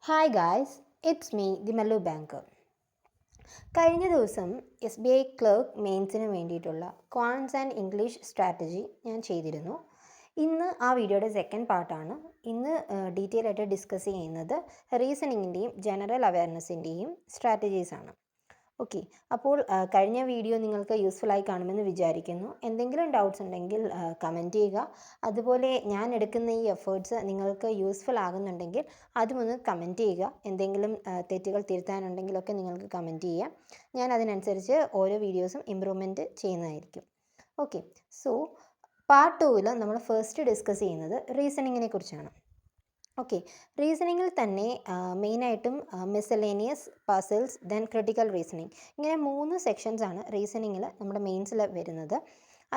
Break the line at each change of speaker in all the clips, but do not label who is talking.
Hi guys, it's me the Mallu banker. കഴിഞ്ഞ ദിവസം SBI clerk മെയിൻസിന് വേണ്ടിയിട്ടുള്ള ക്വാൻസ് ആൻഡ് ഇംഗ്ലീഷ് സ്ട്രാറ്റജി ഞാൻ ചെയ്തിരുന്നു. ഇന്ന് ആ വീഡിയോയുടെ സെക്കൻഡ് പാർട്ടാണ്. ഇന്ന് ഡീറ്റെയിൽ ആയിട്ട് ഡിസ്കസ് ചെയ്യുന്നത് റീസണിങ്ങിൻ്റെയും ജനറൽ അവയർനെസ്സിൻ്റെയും സ്ട്രാറ്റജീസാണ്. ഓക്കെ, അപ്പോൾ കഴിഞ്ഞ വീഡിയോ നിങ്ങൾക്ക് യൂസ്ഫുള്ളായി കാണുമെന്ന് വിചാരിക്കുന്നു. എന്തെങ്കിലും ഡൗട്ട്സ് ഉണ്ടെങ്കിൽ കമൻറ്റ് ചെയ്യുക. അതുപോലെ ഞാൻ എടുക്കുന്ന ഈ എഫേർട്സ് നിങ്ങൾക്ക് യൂസ്ഫുൾ ആകുന്നുണ്ടെങ്കിൽ അതുമൊന്ന് കമൻറ്റ് ചെയ്യുക. എന്തെങ്കിലും തെറ്റുകൾ തിരുത്താനുണ്ടെങ്കിലൊക്കെ നിങ്ങൾക്ക് കമൻറ്റ് ചെയ്യാം. ഞാൻ അതിനനുസരിച്ച് ഓരോ വീഡിയോസും ഇമ്പ്രൂവ്മെൻറ്റ് ചെയ്യുന്നതായിരിക്കും. ഓക്കെ, സോ പാർട്ട് 2-ൽ നമ്മൾ ഫസ്റ്റ് ഡിസ്കസ് ചെയ്യുന്നത് റീസണിങ്ങിനെ കുറിച്ചാണ്. ഓക്കെ, റീസണിങ്ങിൽ തന്നെ മെയിനായിട്ടും miscellaneous, puzzles, then critical reasoning, ഇങ്ങനെ 3 സെക്ഷൻസാണ് റീസണിങ്ങിൽ നമ്മുടെ മെയിൻസിൽ വരുന്നത്.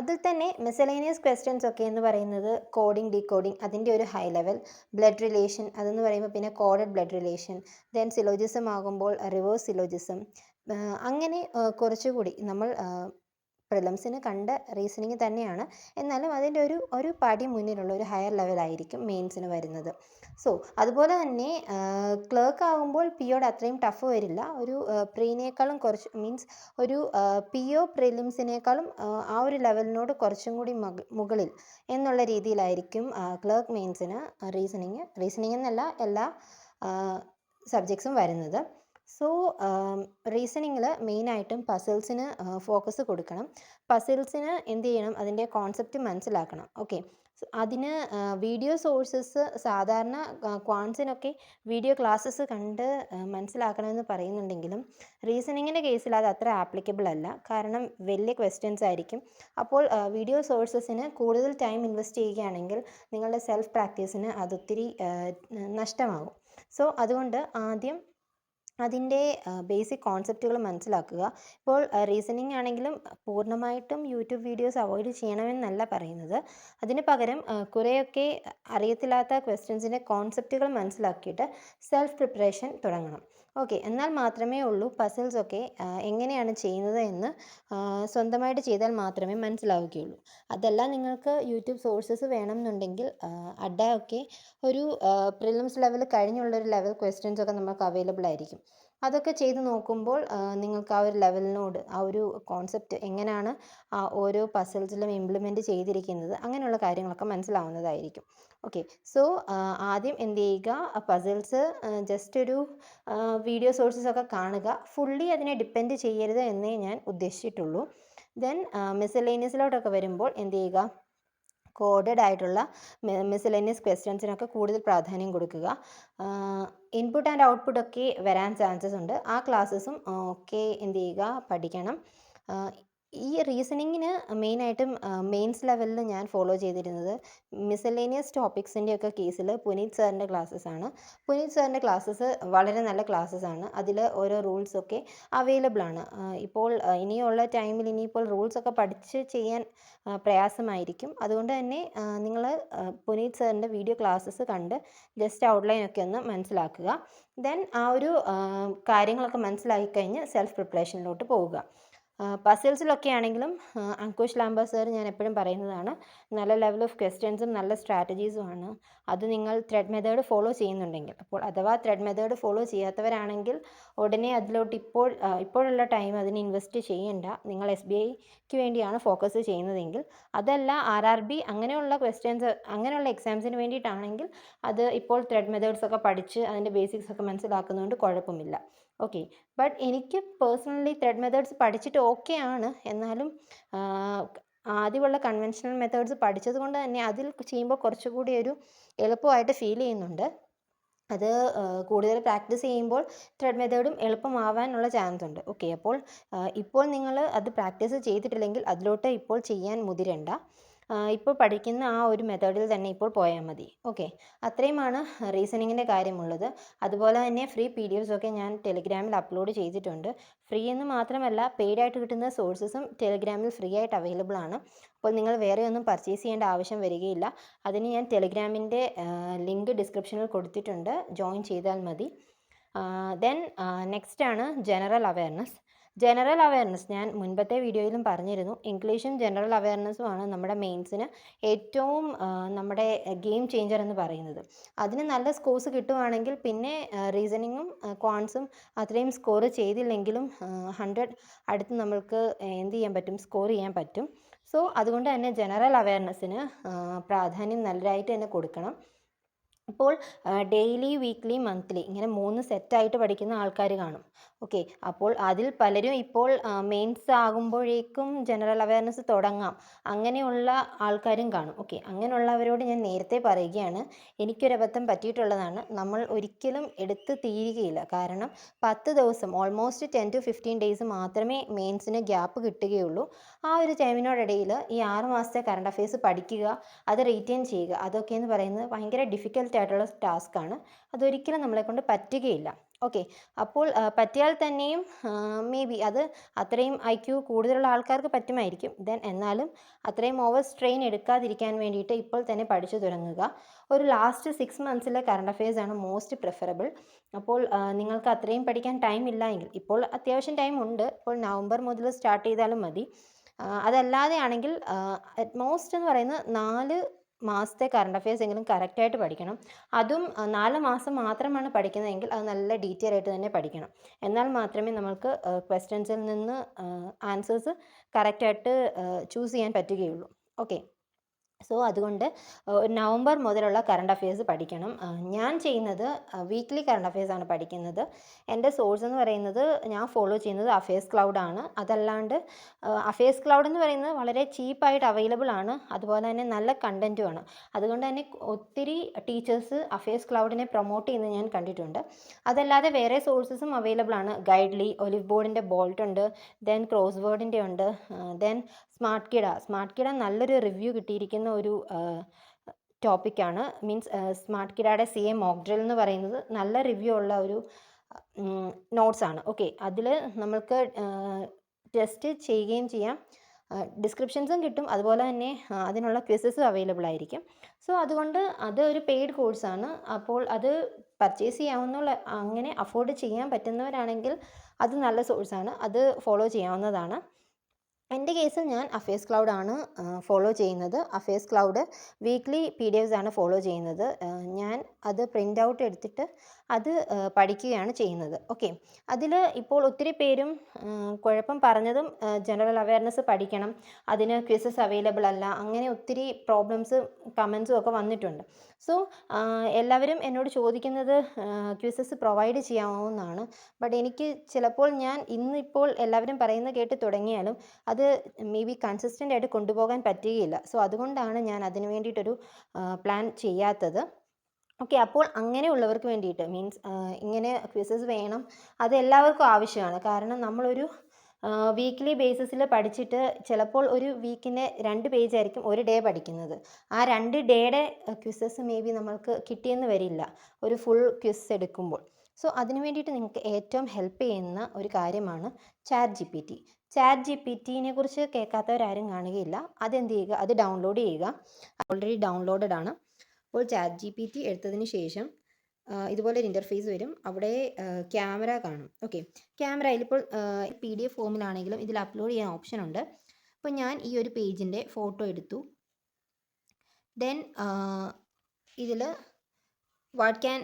അതിൽ തന്നെ മിസലേനിയസ് ക്വസ്റ്റ്യൻസ് ഒക്കെ എന്ന് പറയുന്നത് കോഡിംഗ്, ഡീകോഡിംഗ്, അതിൻ്റെ ഒരു ഹൈ ലെവൽ, ബ്ലഡ് റിലേഷൻ അതെന്ന് പറയുമ്പോൾ പിന്നെ coded blood relation, then syllogism ആകുമ്പോൾ റിവേഴ്സ് സിലോജിസം, അങ്ങനെ കുറച്ചുകൂടി നമ്മൾ പ്രിലിംസിന് കണ്ട റീസണിങ് തന്നെയാണ്. എന്നാലും അതിൻ്റെ ഒരു പടി മുന്നിലുള്ള ഒരു ഹയർ ലെവലായിരിക്കും മെയിൻസിന് വരുന്നത്. സോ അതുപോലെ തന്നെ ക്ലർക്ക് ആകുമ്പോൾ പിയോട് അത്രയും ടഫ് വരില്ല. ഒരു പ്രീനേക്കാളും കുറച്ച് മീൻസ് ഒരു PO പ്രിലിംസിനേക്കാളും ആ ഒരു ലെവലിനോട് കുറച്ചും കൂടി മുകളിൽ എന്നുള്ള രീതിയിലായിരിക്കും ക്ലർക്ക് മെയിൻസിന് റീസണിങ് എന്നല്ല എല്ലാ സബ്ജക്ട്സും വരുന്നത്. സോ റീസണിങ്ങിൽ മെയിനായിട്ടും പസിൽസിന് ഫോക്കസ് കൊടുക്കണം. പസിൽസിന് എന്ത് ചെയ്യണം, അതിൻ്റെ കോൺസെപ്റ്റ് മനസ്സിലാക്കണം. ഓക്കെ, അതിന് വീഡിയോ സോഴ്സസ് സാധാരണ ക്വാൻസിനൊക്കെ വീഡിയോ ക്ലാസ്സസ് കണ്ട് മനസ്സിലാക്കണമെന്ന് പറയുന്നുണ്ടെങ്കിലും റീസണിങ്ങിൻ്റെ കേസിൽ അത് അത്ര ആപ്ലിക്കബിൾ അല്ല. കാരണം വലിയ ക്വസ്റ്റ്യൻസ് ആയിരിക്കും. അപ്പോൾ വീഡിയോ സോഴ്സസിന് കൂടുതൽ ടൈം ഇൻവെസ്റ്റ് ചെയ്യുകയാണെങ്കിൽ നിങ്ങളുടെ സെൽഫ് പ്രാക്ടീസിന് അതൊത്തിരി നഷ്ടമാകും. സോ അതുകൊണ്ട് ആദ്യം അതിൻ്റെ ബേസിക് കോൺസെപ്റ്റുകൾ മനസ്സിലാക്കുക. ഇപ്പോൾ റീസണിങ് ആണെങ്കിലും പൂർണ്ണമായിട്ടും യൂട്യൂബ് വീഡിയോസ് അവോയ്ഡ് ചെയ്യണമെന്നല്ല പറയുന്നത്. അതിന് പകരം കുറേയൊക്കെ അറിയത്തില്ലാത്ത ക്വസ്റ്റ്യൻസിൻ്റെ കോൺസെപ്റ്റുകൾ മനസ്സിലാക്കിയിട്ട് സെൽഫ് പ്രിപ്പറേഷൻ തുടങ്ങണം. ഓക്കെ, എന്നാൽ മാത്രമേ ഉള്ളൂ പസിൽസൊക്കെ എങ്ങനെയാണ് ചെയ്യുന്നത് എന്ന് സ്വന്തമായിട്ട് ചെയ്താൽ മാത്രമേ മനസ്സിലാവുകയുള്ളൂ. അതല്ല നിങ്ങൾക്ക് യൂട്യൂബ് സോഴ്സസ് വേണമെന്നുണ്ടെങ്കിൽ ഒക്കെ ഒരു പ്രിലിംസ് ലെവൽ കഴിഞ്ഞുള്ളൊരു ലെവൽ ക്വസ്റ്റ്യൻസ് ഒക്കെ നമുക്ക് അവൈലബിൾ ആയിരിക്കും. അതൊക്കെ ചെയ്ത് നോക്കുമ്പോൾ നിങ്ങൾക്ക് ആ ഒരു ലെവലിനോട് ആ ഒരു കോൺസെപ്റ്റ് എങ്ങനെയാണ് ഓരോ പസിൽസിലും ഇംപ്ലിമെൻറ്റ് ചെയ്തിരിക്കുന്നത് അങ്ങനെയുള്ള കാര്യങ്ങളൊക്കെ മനസ്സിലാവുന്നതായിരിക്കും. ഓക്കെ, സോ ആദ്യം എന്ത് ചെയ്യുക, പസിൽസ് ജസ്റ്റ് ഒരു വീഡിയോ സോഴ്സസ് ഒക്കെ കാണുക. ഫുള്ളി അതിനെ ഡിപ്പെൻഡ് ചെയ്യരുത് എന്നേ ഞാൻ ഉദ്ദേശിച്ചിട്ടുള്ളൂ. ദെൻ മിസലേനിയസിലോട്ടൊക്കെ വരുമ്പോൾ എന്ത് ചെയ്യുക, കോഡഡ് ആയിട്ടുള്ള മിസലേനിയസ് ക്വസ്റ്റ്യൻസിനൊക്കെ കൂടുതൽ പ്രാധാന്യം കൊടുക്കുക. ഇൻപുട്ട് ആൻഡ് ഔട്ട്പുട്ട് ഒക്കെ വരാൻ ചാൻസസ് ഉണ്ട്. ആ ക്ലാസ്സസും ഒക്കെ എന്ത് ചെയ്യുക, പഠിക്കണം. ഈ റീസണിങ്ങിന് മെയിനായിട്ടും മെയിൻസ് ലെവലിൽ ഞാൻ ഫോളോ ചെയ്തിരുന്നത് മിസലേനിയസ് ടോപ്പിക്സിൻ്റെയൊക്കെ കേസിൽ പുനീത് സാറിൻ്റെ ക്ലാസ്സസ് ആണ്. പുനീത് സാറിൻ്റെ ക്ലാസ്സസ് വളരെ നല്ല ക്ലാസ്സസ് ആണ്. അതിൽ ഓരോ റൂൾസൊക്കെ അവൈലബിൾ ആണ്. ഇപ്പോൾ ഇനിയുള്ള ടൈമിൽ ഇനിയിപ്പോൾ റൂൾസൊക്കെ പഠിച്ച് ചെയ്യാൻ പ്രയാസമായിരിക്കും. അതുകൊണ്ട് തന്നെ നിങ്ങൾ പുനീത് സാറിൻ്റെ വീഡിയോ ക്ലാസ്സസ് കണ്ട് ജസ്റ്റ് ഔട്ട്ലൈനൊക്കെ ഒന്ന് മനസ്സിലാക്കുക. ദെൻ ആ ഒരു കാര്യങ്ങളൊക്കെ മനസ്സിലാക്കി കഴിഞ്ഞ് സെൽഫ് പ്രിപ്പറേഷനിലോട്ട് പോവുക. പസിൽസിലൊക്കെ ആണെങ്കിലും അങ്കുഷ് ലാംബ സർ ഞാൻ എപ്പോഴും പറയുന്നതാണ്, നല്ല ലെവൽ ഓഫ് ക്വസ്റ്റ്യൻസും നല്ല സ്ട്രാറ്റജീസുമാണ്. അത് നിങ്ങൾ ത്രെഡ് മെത്തേഡ് ഫോളോ ചെയ്യുന്നുണ്ടെങ്കിൽ. അപ്പോൾ അഥവാ ത്രെഡ് മെത്തേഡ് ഫോളോ ചെയ്യാത്തവരാണെങ്കിൽ ഉടനെ അതിലോട്ട് ഇപ്പോഴുള്ള ടൈം അതിന് ഇൻവെസ്റ്റ് ചെയ്യേണ്ട. നിങ്ങൾ SBIക്ക് വേണ്ടിയാണ് ഫോക്കസ് ചെയ്യുന്നതെങ്കിൽ, അതല്ല RRB അങ്ങനെയുള്ള ക്വസ്റ്റ്യൻസ് അങ്ങനെയുള്ള എക്സാംസിന് വേണ്ടിയിട്ടാണെങ്കിൽ അത് ഇപ്പോൾ ത്രെഡ് മെത്തേഡ്സ് ഒക്കെ പഠിച്ച് അതിൻ്റെ ബേസിക്സ് ഒക്കെ മനസ്സിലാക്കുന്നതുകൊണ്ട് കുഴപ്പമില്ല. ഓക്കെ, ബട്ട് എനിക്ക് പേഴ്സണലി ത്രെഡ് മെത്തേഡ്സ് പഠിച്ചിട്ട് ഓക്കെ ആണ്. എന്നാലും ആദ്യമുള്ള കൺവെൻഷണൽ മെത്തേഡ്സ് പഠിച്ചത് കൊണ്ട് തന്നെ അതിൽ ചെയ്യുമ്പോൾ കുറച്ചുകൂടി ഒരു എളുപ്പമായിട്ട് ഫീൽ ചെയ്യുന്നുണ്ട്. അത് കൂടുതൽ പ്രാക്ടീസ് ചെയ്യുമ്പോൾ ത്രെഡ് മെത്തേഡും എളുപ്പമാവാനുള്ള ചാൻസ് ഉണ്ട്. ഓക്കെ, അപ്പോൾ ഇപ്പോൾ നിങ്ങൾ അത് പ്രാക്ടീസ് ചെയ്തിട്ടില്ലെങ്കിൽ അതിലോട്ട് ഇപ്പോൾ ചെയ്യാൻ മുതിരണ്ട. ഇപ്പോൾ പഠിക്കുന്ന ആ ഒരു മെത്തേഡിൽ തന്നെ ഇപ്പോൾ പോയാൽ മതി. ഓക്കെ, അത്രയുമാണ് റീസണിങ്ങിൻ്റെ കാര്യമുള്ളത്. അതുപോലെ തന്നെ ഫ്രീ PDFs ഒക്കെ ഞാൻ ടെലിഗ്രാമിൽ അപ്ലോഡ് ചെയ്തിട്ടുണ്ട്. ഫ്രീ എന്ന് മാത്രമല്ല പെയ്ഡായിട്ട് കിട്ടുന്ന സോഴ്സസും ടെലിഗ്രാമിൽ ഫ്രീ ആയിട്ട് അവൈലബിൾ ആണ്. അപ്പോൾ നിങ്ങൾ വേറെ ഒന്നും പർച്ചേസ് ചെയ്യേണ്ട ആവശ്യം വരികയില്ല. അതിന് ഞാൻ ടെലിഗ്രാമിൻ്റെ ലിങ്ക് ഡിസ്ക്രിപ്ഷനിൽ കൊടുത്തിട്ടുണ്ട്, ജോയിൻ ചെയ്താൽ മതി. ദെൻ നെക്സ്റ്റ് ആണ് ജനറൽ അവയർനെസ്. ജനറൽ അവയർനെസ് ഞാൻ മുൻപത്തെ വീഡിയോയിലും പറഞ്ഞിരുന്നു. ഇംഗ്ലീഷും ജനറൽ അവയർനെസ്സുമാണ് നമ്മുടെ മെയിൻസിന് ഏറ്റവും നമ്മുടെ ഗെയിം ചേഞ്ചർ എന്ന് പറയുന്നത്. അതിന് നല്ല സ്കോർസ് കിട്ടുവാണെങ്കിൽ പിന്നെ റീസണിങ്ങും ക്വാൺസും അത്രയും സ്കോർ ചെയ്തില്ലെങ്കിലും 100 അടുത്ത് നമ്മൾക്ക് എന്ത് ചെയ്യാൻ പറ്റും, സ്കോർ ചെയ്യാൻ പറ്റും. സോ അതുകൊണ്ട് തന്നെ ജനറൽ അവയർനെസ്സിന് പ്രാധാന്യം നല്ലതായിട്ട് തന്നെ കൊടുക്കണം. ഇപ്പോൾ ഡെയിലി, വീക്ക്ലി, മന്ത്ലി ഇങ്ങനെ 3 സെറ്റായിട്ട് പഠിക്കുന്ന ആൾക്കാർ കാണും. ഓക്കെ, അപ്പോൾ അതിൽ പലരും ഇപ്പോൾ മെയിൻസ് ആകുമ്പോഴേക്കും ജനറൽ അവയർനെസ് തുടങ്ങാം അങ്ങനെയുള്ള ആൾക്കാരും കാണും. ഓക്കെ, അങ്ങനെയുള്ളവരോട് ഞാൻ നേരത്തെ പറയുകയാണ്, എനിക്കൊരബദ്ധം പറ്റിയിട്ടുള്ളതാണ്. നമ്മൾ ഒരിക്കലും എടുത്ത് തീരുകയില്ല. കാരണം 10 ദിവസം, ഓൾമോസ്റ്റ് 10 to 15 ഡേയ്സ് മാത്രമേ മെയിൻസിന് ഗ്യാപ്പ് കിട്ടുകയുള്ളൂ. ആ ഒരു ടൈമിനോടിടയിൽ ഈ 6 മാസത്തെ കറണ്ട് അഫയേഴ്സ് പഠിക്കുക, അത് റീറ്റെയിൻ ചെയ്യുക, അതൊക്കെ എന്ന് പറയുന്നത് ഭയങ്കര ഡിഫിക്കൽട്ട് ആയിട്ടുള്ള ടാസ്ക്കാണ്. അതൊരിക്കലും നമ്മളെക്കൊണ്ട് പറ്റുകയില്ല. ഓക്കെ, അപ്പോൾ പറ്റിയാൽ തന്നെയും മേ ബി അത് അത്രയും IQ കൂടുതലുള്ള ആൾക്കാർക്ക് പറ്റുമായിരിക്കും. എന്നാലും അത്രയും ഓവർ സ്ട്രെയിൻ എടുക്കാതിരിക്കാൻ വേണ്ടിയിട്ട് ഇപ്പോൾ തന്നെ പഠിച്ചു തുടങ്ങുക. ഒരു ലാസ്റ്റ് 6 മന്ത്സിലെ കറണ്ട് അഫയേഴ്സ് ആണ് മോസ്റ്റ് പ്രിഫറബിൾ. അപ്പോൾ നിങ്ങൾക്ക് അത്രയും പഠിക്കാൻ ടൈം ഇല്ല എങ്കിൽ, ഇപ്പോൾ അത്യാവശ്യം ടൈം ഉണ്ട്, ഇപ്പോൾ നവംബർ മുതൽ സ്റ്റാർട്ട് ചെയ്താലും മതി. അതല്ലാതെ ആണെങ്കിൽ അറ്റ് മോസ്റ്റ് എന്ന് പറയുന്നത് 4 മാസത്തെ കറണ്ട് അഫയേഴ്സ് എങ്കിലും കറക്റ്റായിട്ട് പഠിക്കണം. അതും 4 മാസം മാത്രമാണ് പഠിക്കുന്നതെങ്കിൽ അത് നല്ല ഡീറ്റെയിൽ ആയിട്ട് തന്നെ പഠിക്കണം. എന്നാൽ മാത്രമേ നമ്മൾക്ക് ക്വസ്റ്റ്യൻസിൽ നിന്ന് ആൻസേഴ്സ് കറക്റ്റായിട്ട് ചൂസ് ചെയ്യാൻ പറ്റുകയുള്ളൂ. ഓക്കെ, സോ അതുകൊണ്ട് നവംബർ മുതലുള്ള കറണ്ട് അഫയേഴ്സ് പഠിക്കണം. ഞാൻ ചെയ്യുന്നത് വീക്ക്ലി കറണ്ട് അഫയേഴ്സാണ് പഠിക്കുന്നത്. എൻ്റെ സോഴ്സ് എന്ന് പറയുന്നത് ഞാൻ ഫോളോ ചെയ്യുന്നത് അഫയേഴ്സ് ക്ലൗഡാണ്. അതല്ലാണ്ട് അഫയേഴ്സ് ക്ലൗഡ് എന്ന് പറയുന്നത് വളരെ ചീപ്പായിട്ട് അവൈലബിൾ ആണ്, അതുപോലെ തന്നെ നല്ല കണ്ടൻറ്റുമാണ്. അതുകൊണ്ട് തന്നെ ഒത്തിരി ടീച്ചേഴ്സ് അഫയേഴ്സ് ക്ലൗഡിനെ പ്രൊമോട്ട് ചെയ്യുന്നത് ഞാൻ കണ്ടിട്ടുണ്ട്. അതല്ലാതെ വേറെ സോഴ്സസും അവൈലബിൾ ആണ്. ഗൈഡ്ലി, ഒലിവ് ബോർഡിൻ്റെ ബോൾട്ട് ഉണ്ട്, ദെൻ ക്രോസ് വേർഡിൻ്റെ ഉണ്ട്, ദെൻ സ്മാർട്ട് കിഡ നല്ലൊരു റിവ്യൂ കിട്ടിയിരിക്കുന്ന ഒരു ടോപ്പിക്കാണ്. മീൻസ് സ്മാർട്ട് കിഡയുടെ CA മോക്ക് ഡ്രിൽ എന്ന് പറയുന്നത് നല്ല റിവ്യൂ ഉള്ള ഒരു നോട്ട്സാണ്. ഓക്കെ, അതിൽ നമ്മൾക്ക് ടെസ്റ്റ് ചെയ്യുകയും ചെയ്യാം, ഡിസ്ക്രിപ്ഷൻസും കിട്ടും, അതുപോലെ തന്നെ അതിനുള്ള ക്വിസസും അവൈലബിൾ ആയിരിക്കും. സോ അതുകൊണ്ട് അത് ഒരു പെയ്ഡ് കോഴ്സാണ്. അപ്പോൾ അത് പർച്ചേസ് ചെയ്യാവുന്ന, അങ്ങനെ അഫോർഡ് ചെയ്യാൻ പറ്റുന്നവരാണെങ്കിൽ അത് നല്ല സോഴ്സാണ്, അത് ഫോളോ ചെയ്യാവുന്നതാണ്. എൻ്റെ കേസിൽ ഞാൻ അഫയേഴ്സ് ക്ലൗഡാണ് ഫോളോ ചെയ്യുന്നത്. അഫയേഴ്സ് ക്ലൗഡ് വീക്ക്ലി PDFs ആണ് ഫോളോ ചെയ്യുന്നത്. ഞാൻ അത് പ്രിൻ്റ് ഔട്ട് എടുത്തിട്ട് അത് പഠിക്കുകയാണ് ചെയ്യുന്നത്. ഓക്കെ, അതിൽ ഇപ്പോൾ ഒത്തിരി പേരും കുഴപ്പം പറഞ്ഞതും ജനറൽ അവയർനെസ് പഠിക്കണം, അതിന് ക്വിസസ് അവൈലബിൾ അല്ല, അങ്ങനെ ഒത്തിരി പ്രോബ്ലംസ് കമൻസും ഒക്കെ വന്നിട്ടുണ്ട്. സോ എല്ലാവരും എന്നോട് ചോദിക്കുന്നത് ക്വിസസ് പ്രൊവൈഡ് ചെയ്യാമോ എന്നാണ്. ബട്ട് എനിക്ക് ചിലപ്പോൾ ഞാൻ ഇന്നിപ്പോൾ എല്ലാവരും പറയുന്നത് കേട്ട് തുടങ്ങിയാലും അത് മേ ബി കൺസിസ്റ്റൻ്റ് ആയിട്ട് കൊണ്ടുപോകാൻ പറ്റുകയില്ല. സോ അതുകൊണ്ടാണ് ഞാൻ അതിന് വേണ്ടിയിട്ടൊരു പ്ലാൻ ചെയ്യാത്തത്. ഓക്കെ, അപ്പോൾ അങ്ങനെയുള്ളവർക്ക് വേണ്ടിയിട്ട്, മീൻസ് ഇങ്ങനെ ക്വിസസ് വേണം, അത് എല്ലാവർക്കും ആവശ്യമാണ്. കാരണം നമ്മളൊരു വീക്ക്ലി ബേസിസിൽ പഠിച്ചിട്ട് ചിലപ്പോൾ ഒരു വീക്കിന് 2 പേജായിരിക്കും ഒരു ഡേ പഠിക്കുന്നത്. ആ 2 ഡേയുടെ ക്വിസസ് മേ ബി നമ്മൾക്ക് കിട്ടിയെന്ന് വരില്ല ഒരു ഫുൾ ക്വിസ് എടുക്കുമ്പോൾ. സോ അതിന് വേണ്ടിയിട്ട് നിങ്ങൾക്ക് ഏറ്റവും ഹെൽപ്പ് ചെയ്യുന്ന ഒരു കാര്യമാണ് ChatGPT. ChatGPTനെ കുറിച്ച് കേൾക്കാത്തവരാരും കാണുകയില്ല. അതെന്ത് ചെയ്യുക, അത് ഡൗൺലോഡ് ചെയ്യുക. ഓൾറെഡി ഡൗൺലോഡഡ് ആണ്. അപ്പോൾ ChatGPT എടുത്തതിന് ശേഷം ഇതുപോലൊരു ഇൻ്റർഫേസ് വരും. അവിടെ ക്യാമറ കാണും. ഓക്കെ, ക്യാമറയിൽ ഇപ്പോൾ PDF ഫോമിലാണെങ്കിലും ഇതിൽ അപ്ലോഡ് ചെയ്യാൻ ഓപ്ഷൻ ഉണ്ട്. അപ്പോൾ ഞാൻ ഈ ഒരു പേജിൻ്റെ ഫോട്ടോ എടുത്തു. ദെൻ ഇതിൽ what can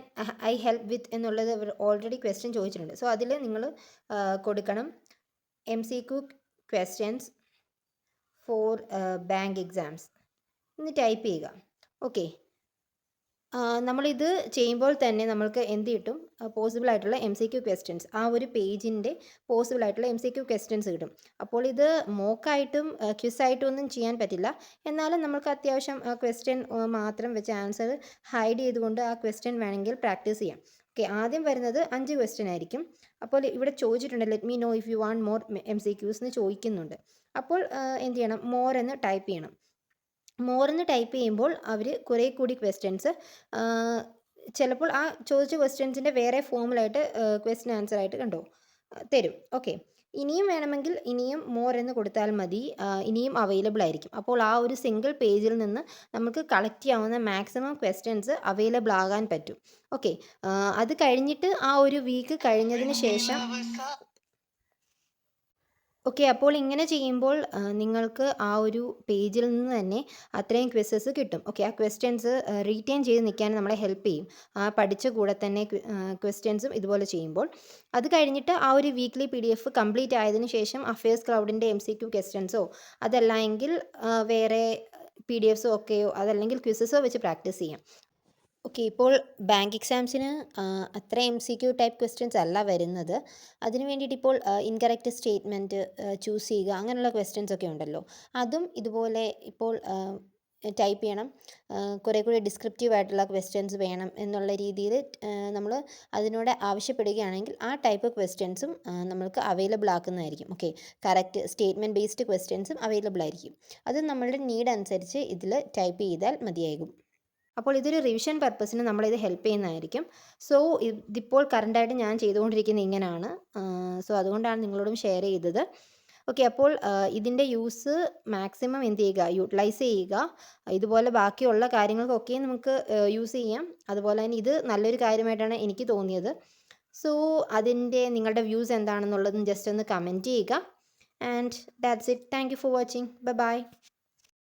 I help with എന്നുള്ളത് ഓൾറെഡി ക്വസ്റ്റ്യൻ ചോദിച്ചിട്ടുണ്ട്. സോ അതിൽ നിങ്ങൾ കൊടുക്കണം MCQ questions four bank exams എന്ന് ടൈപ്പ് ചെയ്യുക. ഓക്കെ, നമ്മളിത് ചെയ്യുമ്പോൾ തന്നെ നമ്മൾക്ക് എന്ത് കിട്ടും, പോസിബിൾ ആയിട്ടുള്ള MCQ ക്വസ്റ്റ്യൻസ്, ആ ഒരു പേജിൻ്റെ പോസിബിൾ ആയിട്ടുള്ള MCQ ക്വസ്റ്റ്യൻസ് കിട്ടും. അപ്പോൾ ഇത് മോക്കായിട്ടും ക്വിസായിട്ടും ഒന്നും ചെയ്യാൻ പറ്റില്ല. എന്നാലും നമുക്ക് അത്യാവശ്യം ക്വസ്റ്റ്യൻ മാത്രം വെച്ച് ആൻസർ ഹൈഡ് ചെയ്തുകൊണ്ട് ആ ക്വസ്റ്റ്യൻ വേണമെങ്കിൽ പ്രാക്ടീസ് ചെയ്യാം. ഓക്കെ, ആദ്യം വരുന്നത് 5 ക്വസ്റ്റ്യൻ ആയിരിക്കും. അപ്പോൾ ഇവിടെ ചോദിച്ചിട്ടുണ്ട് let me know if you want more MCQs എന്ന് ചോദിക്കുന്നുണ്ട്. അപ്പോൾ എന്ത് ചെയ്യണം, മോർ എന്ന് ടൈപ്പ് ചെയ്യണം. മോറെന്ന് ടൈപ്പ് ചെയ്യുമ്പോൾ അവർ കുറേ കൂടി ക്വസ്റ്റ്യൻസ് ചിലപ്പോൾ ആ ചോദിച്ച ക്വസ്റ്റ്യൻസിൻ്റെ വേറെ ഫോമിലായിട്ട് ക്വസ്റ്റ്യൻ ആൻസർ ആയിട്ട് കണ്ടോ തരും. ഓക്കെ, ഇനിയും വേണമെങ്കിൽ ഇനിയും മോർ എന്ന് കൊടുത്താൽ മതി, ഇനിയും അവൈലബിൾ ആയിരിക്കും. അപ്പോൾ ആ ഒരു സിംഗിൾ പേജിൽ നിന്ന് നമുക്ക് കളക്ട് ചെയ്യാവുന്ന മാക്സിമം ക്വസ്റ്റ്യൻസ് അവൈലബിൾ ആകാൻ പറ്റും. ഓക്കെ, അത് കഴിഞ്ഞിട്ട് ആ ഒരു വീക്ക് കഴിഞ്ഞതിന് ശേഷം ഓക്കെ. അപ്പോൾ ഇങ്ങനെ ചെയ്യുമ്പോൾ നിങ്ങൾക്ക് ആ ഒരു പേജിൽ നിന്ന് തന്നെ അത്രയും ക്വിസസ് കിട്ടും. ഓക്കെ. ആ ക്വസ്റ്റ്യൻസ് റീറ്റെയിൻ ചെയ്ത് നിൽക്കാൻ നമ്മളെ ഹെൽപ്പ് ചെയ്യും. ആ പഠിച്ച കൂടെ തന്നെ ക്വസ്റ്റ്യൻസും ഇതുപോലെ ചെയ്യുമ്പോൾ. അത് കഴിഞ്ഞിട്ട് ആ ഒരു വീക്ക്ലി PDF കംപ്ലീറ്റ് ആയതിനു ശേഷം അഫയേഴ്സ് ക്ലൗഡിൻ്റെ MCQ ക്വസ്റ്റ്യൻസോ അതല്ല എങ്കിൽ വേറെ PDFസോ ഒക്കെയോ അതല്ലെങ്കിൽ ക്വിസസോ വെച്ച് പ്രാക്ടീസ് ചെയ്യാം. ഓക്കെ. ഇപ്പോൾ ബാങ്ക് എക്സാംസിന് അത്ര MCQ ടൈപ്പ് ക്വസ്റ്റ്യൻസ് അല്ല വരുന്നത്. അതിന് വേണ്ടിയിട്ട് ഇപ്പോൾ ഇൻകറക്റ്റ് സ്റ്റേറ്റ്മെൻറ്റ് ചൂസ് ചെയ്യുക അങ്ങനെയുള്ള ക്വസ്റ്റ്യൻസ് ഒക്കെ ഉണ്ടല്ലോ. അതും ഇതുപോലെ ഇപ്പോൾ ടൈപ്പ് ചെയ്യണം. കുറേ കൂടി ഡിസ്ക്രിപ്റ്റീവ് ആയിട്ടുള്ള ക്വസ്റ്റ്യൻസ് വേണം എന്നുള്ള രീതിയിൽ നമ്മൾ അതിനോട് ആവശ്യപ്പെടുകയാണെങ്കിൽ ആ ടൈപ്പ് ക്വസ്റ്റ്യൻസും നമ്മൾക്ക് അവൈലബിൾ ആക്കുന്നതായിരിക്കും. ഓക്കെ. കറക്റ്റ് സ്റ്റേറ്റ്മെൻറ്റ് ബേസ്ഡ് ക്വസ്റ്റ്യൻസും അവൈലബിൾ ആയിരിക്കും. അത് നമ്മളുടെ നീഡ് അനുസരിച്ച് ഇതിൽ ടൈപ്പ് ചെയ്താൽ മതിയാകും. അപ്പോൾ ഇതൊരു റിവിഷൻ പർപ്പസിന് നമ്മളിത് ഹെൽപ്പ് ചെയ്യുന്നതായിരിക്കും. സോ ഇതിപ്പോൾ കറൻറ്റായിട്ട് ഞാൻ ചെയ്തുകൊണ്ടിരിക്കുന്നത് ഇങ്ങനെയാണ്. സോ അതുകൊണ്ടാണ് നിങ്ങളോടും ഷെയർ ചെയ്തത്. ഓക്കെ. അപ്പോൾ ഇതിൻ്റെ യൂസ് മാക്സിമം എന്ത് ചെയ്യുക, യൂട്ടിലൈസ് ചെയ്യുക. ഇതുപോലെ ബാക്കിയുള്ള കാര്യങ്ങൾക്കൊക്കെ നമുക്ക് യൂസ് ചെയ്യാം. അതുപോലെ തന്നെ ഇത് നല്ലൊരു കാര്യമായിട്ടാണ് എനിക്ക് തോന്നിയത്. സോ അതിൻ്റെ നിങ്ങളുടെ വ്യൂസ് എന്താണെന്നുള്ളതും ജസ്റ്റ് ഒന്ന് കമൻറ്റ് ചെയ്യുക. And that's it. Thank you for watching. Bye bye.